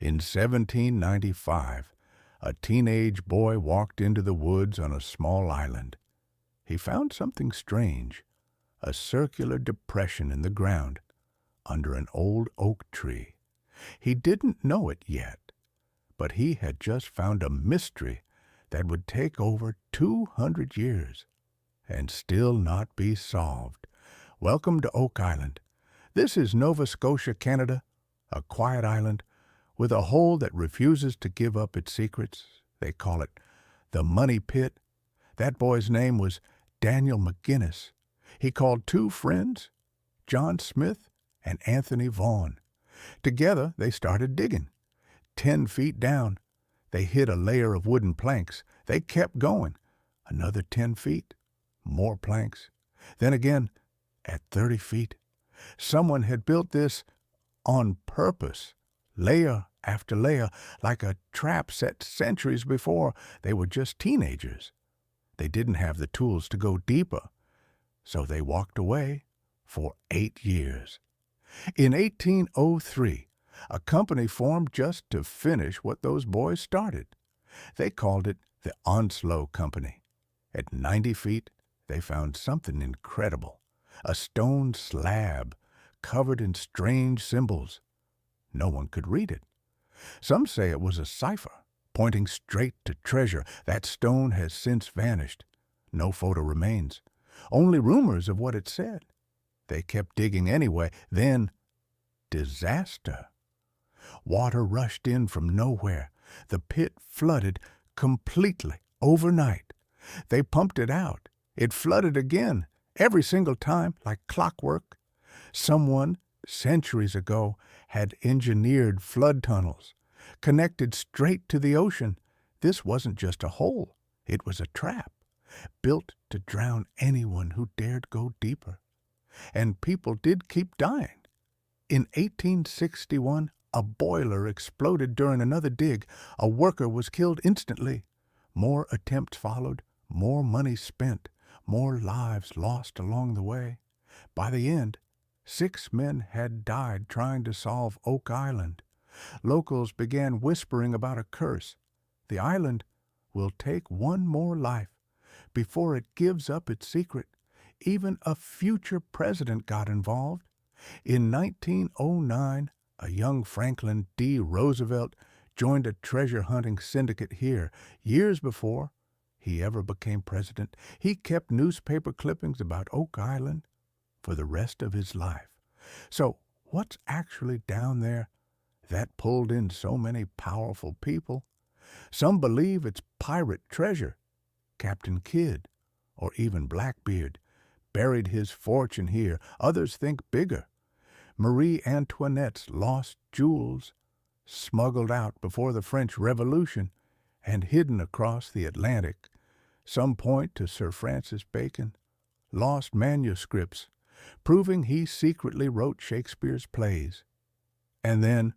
In 1795, a teenage boy walked into the woods on a small island. He found something strange, a circular depression in the ground under an old oak tree. He didn't know it yet, but he had just found a mystery that would take over 200 years and still not be solved. Welcome to Oak Island. This is Nova Scotia, Canada, a quiet island with a hole that refuses to give up its secrets. They call it the Money Pit. That boy's name was Daniel McGinnis. He called two friends, John Smith and Anthony Vaughan. Together they started digging. 10 feet down, they hit a layer of wooden planks. They kept going. Another 10 feet, more planks. Then again, at 30 feet. Someone had built this on purpose, layer after layer, like a trap set centuries before. They were just teenagers. They didn't have the tools to go deeper, so they walked away for 8 years. In 1803, a company formed just to finish what those boys started. They called it the Onslow Company. At 90 feet, they found something incredible, a stone slab covered in strange symbols. No one could read it. Some say it was a cipher, pointing straight to treasure. That stone has since vanished. No photo remains, only rumors of what it said. They kept digging anyway. Then, disaster. Water rushed in from nowhere. The pit flooded completely overnight. They pumped it out. It flooded again, every single time, like clockwork. Someone, centuries ago, had engineered flood tunnels, connected straight to the ocean. This wasn't just a hole. It was a trap, built to drown anyone who dared go deeper. And people did keep dying. In 1861, a boiler exploded during another dig. A worker was killed instantly. More attempts followed, more money spent, more lives lost along the way. By the end, 6 men had died trying to solve Oak Island. Locals began whispering about a curse. The island will take one more life before it gives up its secret. Even a future president got involved. In 1909, a young Franklin D. Roosevelt joined a treasure-hunting syndicate here. Years before he ever became president, he kept newspaper clippings about Oak Island for the rest of his life. So what's actually down there that pulled in so many powerful people? Some believe it's pirate treasure. Captain Kidd, or even Blackbeard, buried his fortune here. Others think bigger. Marie Antoinette's lost jewels, smuggled out before the French Revolution and hidden across the Atlantic. Some point to Sir Francis Bacon. Lost manuscripts, proving he secretly wrote Shakespeare's plays. And then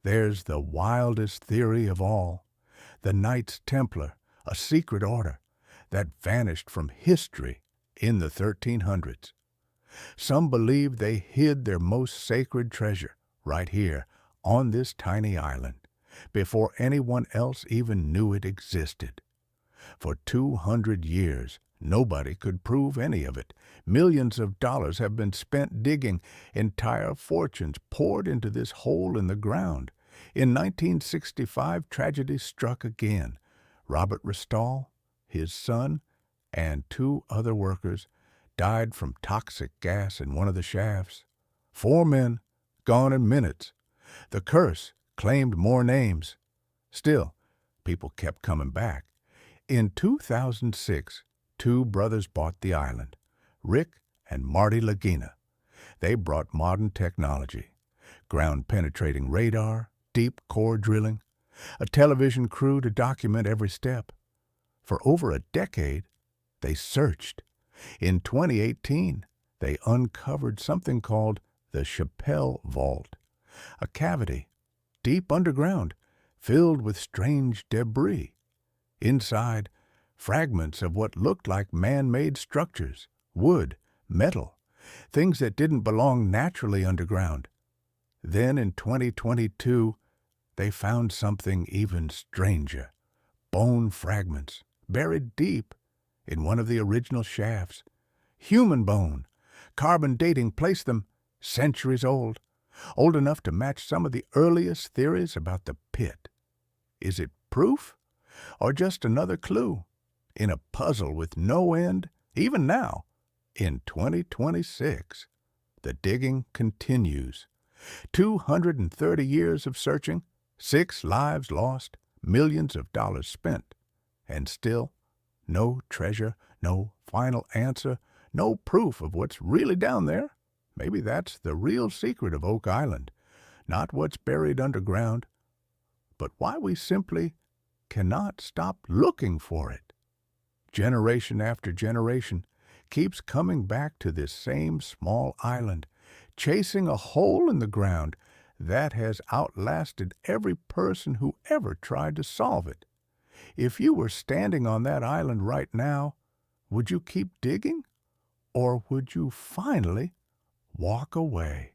there's the wildest theory of all, the Knights Templar, a secret order that vanished from history in the 1300s. Some believe they hid their most sacred treasure right here on this tiny island before anyone else even knew it existed. For 200 years, nobody could prove any of it. Millions of dollars have been spent digging, entire fortunes poured into this hole in the ground. In 1965, tragedy struck again. Robert Restall, his son, and 2 other workers died from toxic gas in one of the shafts. 4 men, gone in minutes. The curse claimed more names. Still, people kept coming back. In 2006, 2 brothers bought the island, Rick and Marty Lagina. They brought modern technology, ground-penetrating radar, deep core drilling, a television crew to document every step. For over a decade, they searched. In 2018, they uncovered something called the Chappelle Vault, a cavity deep underground filled with strange debris. Inside, fragments of what looked like man-made structures, wood, metal, things that didn't belong naturally underground. Then in 2022, they found something even stranger. Bone fragments, buried deep in one of the original shafts. Human bone. Carbon dating placed them centuries old, old enough to match some of the earliest theories about the pit. Is it proof, or just another clue in a puzzle with no end? Even now, in 2026, the digging continues. 230 years of searching, 6 lives lost, millions of dollars spent, and still no treasure, no final answer, no proof of what's really down there. Maybe that's the real secret of Oak Island, not what's buried underground, but why we simply cannot stop looking for it. Generation after generation keeps coming back to this same small island, chasing a hole in the ground that has outlasted every person who ever tried to solve it. If you were standing on that island right now, would you keep digging, or would you finally walk away?